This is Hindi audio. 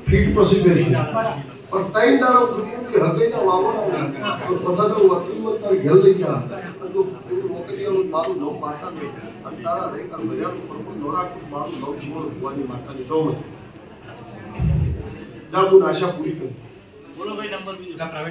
फीट पॉसिबल और तई दारो दुनिया की हगे ना वावना तो छोटा तो वकील मत कर घेल दे क्या जो मोकलिया लो मारू नो माता में अंतारा रे कर भरिया पर नोरा को मारू नो जीवन भगवानी माता ने जो जाबू आशा पूरी कर बोलो भाई नंबर भी प्राइवेट